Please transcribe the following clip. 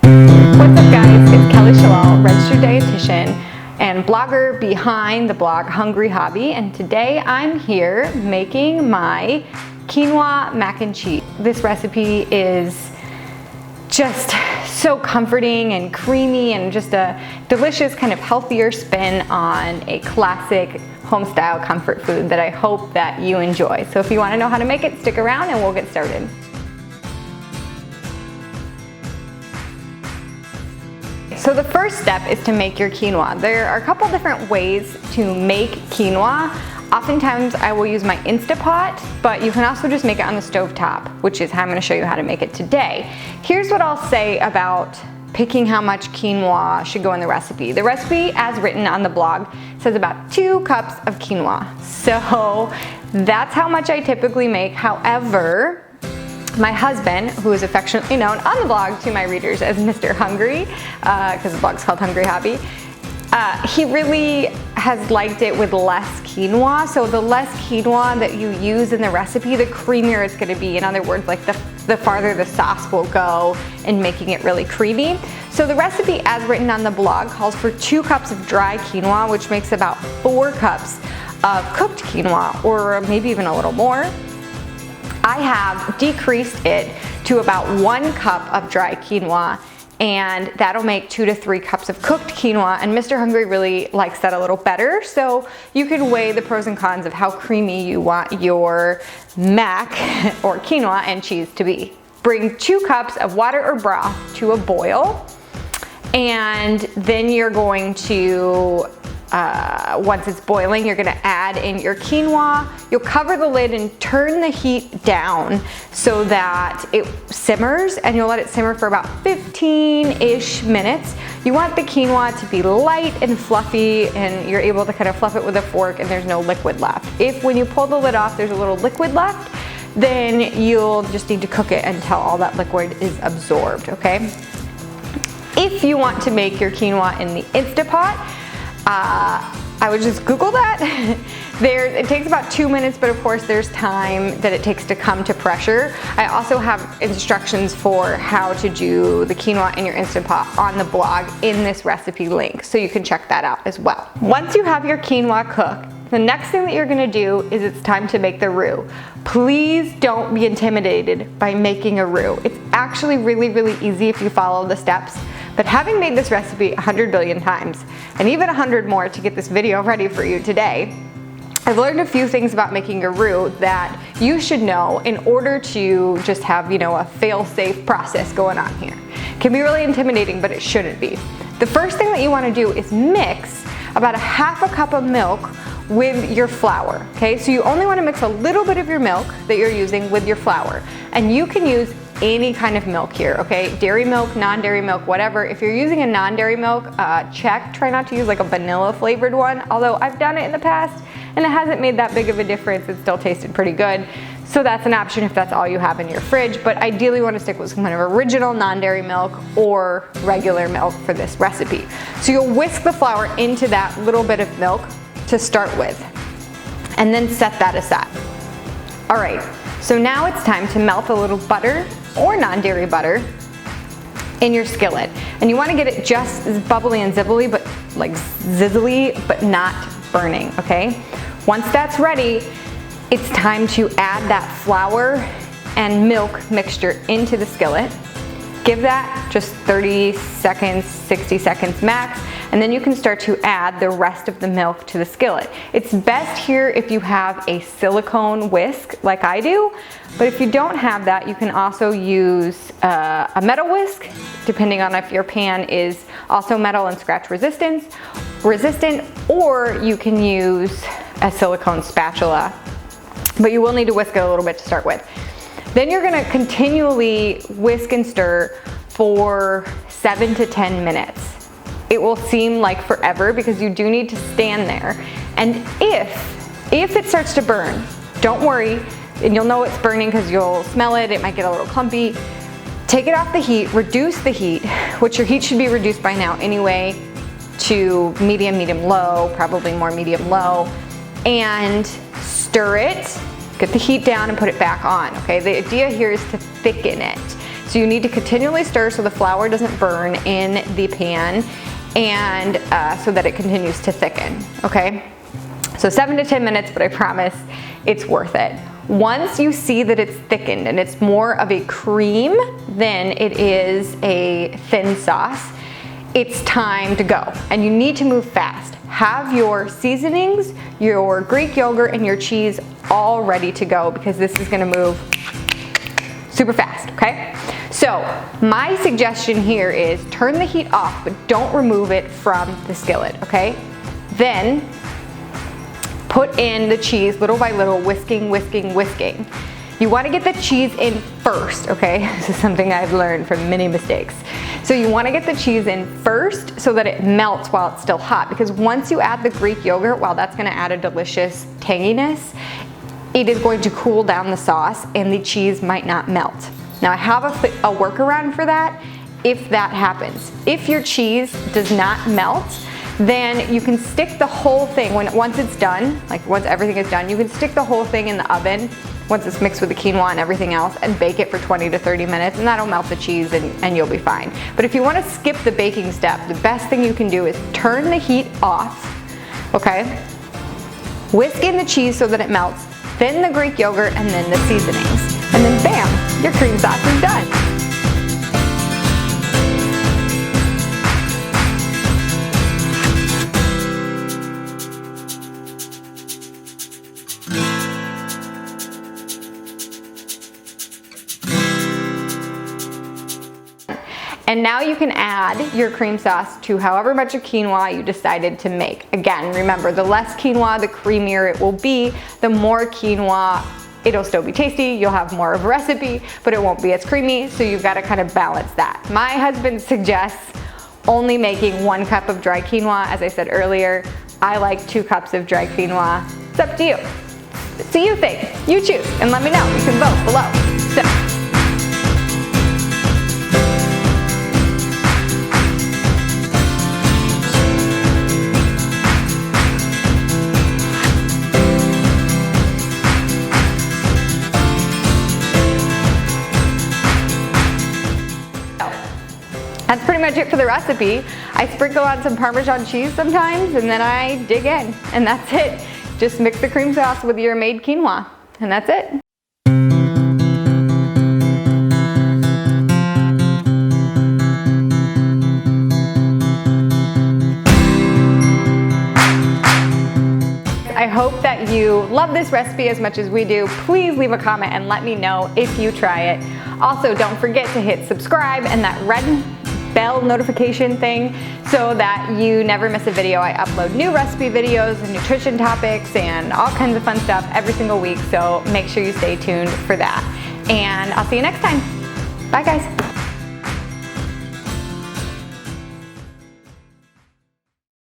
What's up guys, it's Kelly Shalal, registered dietitian and blogger behind the blog Hungry Hobby, and today I'm here making my quinoa mac and cheese. This recipe is just so comforting and creamy and just a delicious kind of healthier spin on a classic home-style comfort food that I hope that you enjoy. So if you want to know how to make it, stick around and we'll get started. So the first step is to make your quinoa. There are a couple different ways to make quinoa. Oftentimes I will use my Instapot, but you can also just make it on the stovetop, which is how I'm going to show you how to make it today. Here's what I'll say about picking how much quinoa should go in the recipe. The recipe, as written on the blog, says about 2 cups of quinoa. So that's how much I typically make. However, my husband, who is affectionately known on the blog to my readers as Mr. Hungry, because the blog's called Hungry Hobby, he really has liked it with less quinoa. So the less quinoa that you use in the recipe, the creamier it's going to be. In other words, like the farther the sauce will go in making it really creamy. So the recipe, as written on the blog, calls for 2 cups of dry quinoa, which makes about 4 cups of cooked quinoa, or maybe even a little more. I have decreased it to about 1 cup of dry quinoa, and that'll make 2 to 3 cups of cooked quinoa, and Mr. Hungry really likes that a little better. So you can weigh the pros and cons of how creamy you want your mac or quinoa and cheese to be. Bring 2 cups of water or broth to a boil, and then you're going to once it's boiling, you're gonna add in your quinoa. You'll cover the lid and turn the heat down so that it simmers, and you'll let it simmer for about 15-ish minutes. You want the quinoa to be light and fluffy, and you're able to kind of fluff it with a fork and there's no liquid left. If when you pull the lid off there's a little liquid left, then you'll just need to cook it until all that liquid is absorbed, okay? If you want to make your quinoa in the Instapot, I would just Google that. It takes about 2 minutes, but of course there's time that it takes to come to pressure. I also have instructions for how to do the quinoa in your Instant Pot on the blog in this recipe link, so you can check that out as well. Once you have your quinoa cooked, the next thing that you're gonna do is it's time to make the roux. Please don't be intimidated by making a roux. It's actually really, really easy if you follow the steps. But having made this recipe 100 billion times, and even 100 more to get this video ready for you today, I've learned a few things about making a roux that you should know in order to just have, a fail-safe process going on here. It can be really intimidating, but it shouldn't be. The first thing that you want to do is mix about a half a cup of milk with your flour, okay? So you only want to mix a little bit of your milk that you're using with your flour, and you can use any kind of milk here, okay? Dairy milk, non-dairy milk, whatever. If you're using a non-dairy milk, try not to use like a vanilla flavored one, although I've done it in the past and it hasn't made that big of a difference. It still tasted pretty good. So that's an option if that's all you have in your fridge, but ideally you want to stick with some kind of original non-dairy milk or regular milk for this recipe. So you'll whisk the flour into that little bit of milk to start with, and then set that aside. All right, so now it's time to melt a little butter or non-dairy butter in your skillet. And you want to get it just as bubbly and zibbly, but like zizzly, but not burning, okay? Once that's ready, it's time to add that flour and milk mixture into the skillet. Give that just 30 seconds, 60 seconds max, and then you can start to add the rest of the milk to the skillet. It's best here if you have a silicone whisk like I do, but if you don't have that, you can also use a metal whisk, depending on if your pan is also metal and scratch resistant, or you can use a silicone spatula, but you will need to whisk it a little bit to start with. Then you're gonna continually whisk and stir for 7 to 10 minutes. It will seem like forever because you do need to stand there. And if it starts to burn, don't worry, and you'll know it's burning because you'll smell it, it might get a little clumpy. Take it off the heat, reduce the heat, which your heat should be reduced by now anyway, to medium-low, probably more medium-low, and stir it. Get the heat down and put it back on, okay? The idea here is to thicken it. So you need to continually stir so the flour doesn't burn in the pan and so that it continues to thicken, okay? So 7 to 10 minutes, but I promise it's worth it. Once you see that it's thickened and it's more of a cream than it is a thin sauce, it's time to go. And you need to move fast. Have your seasonings, your Greek yogurt, and your cheese all ready to go because this is gonna move super fast, okay? So my suggestion here is turn the heat off, but don't remove it from the skillet, okay? Then put in the cheese little by little, whisking, whisking, whisking. You wanna get the cheese in first, okay? This is something I've learned from many mistakes. So you wanna get the cheese in first so that it melts while it's still hot, because once you add the Greek yogurt, while that's gonna add a delicious tanginess, it is going to cool down the sauce and the cheese might not melt. Now I have a workaround for that if that happens. If your cheese does not melt, then you can stick the whole thing, once it's done, like once everything is done, you can stick the whole thing in the oven once it's mixed with the quinoa and everything else and bake it for 20 to 30 minutes and that'll melt the cheese and you'll be fine. But if you want to skip the baking step, the best thing you can do is turn the heat off, okay? Whisk in the cheese so that it melts, then the Greek yogurt and then the seasonings. And then bam, your cream sauce is done. And now you can add your cream sauce to however much of quinoa you decided to make. Again, remember, the less quinoa, the creamier it will be. The more quinoa, it'll still be tasty, you'll have more of a recipe, but it won't be as creamy, so you've got to kind of balance that. My husband suggests only making 1 cup of dry quinoa. As I said earlier, I like 2 cups of dry quinoa. It's up to you. So you think, you choose, and let me know. You can vote below. So. That's pretty much it for the recipe. I sprinkle on some Parmesan cheese sometimes and then I dig in, and that's it. Just mix the cream sauce with your made quinoa, and that's it. I hope that you love this recipe as much as we do. Please leave a comment and let me know if you try it. Also, don't forget to hit subscribe and that red bell notification thing so that you never miss a video. I upload new recipe videos and nutrition topics and all kinds of fun stuff every single week, so make sure you stay tuned for that. And I'll see you next time. Bye guys.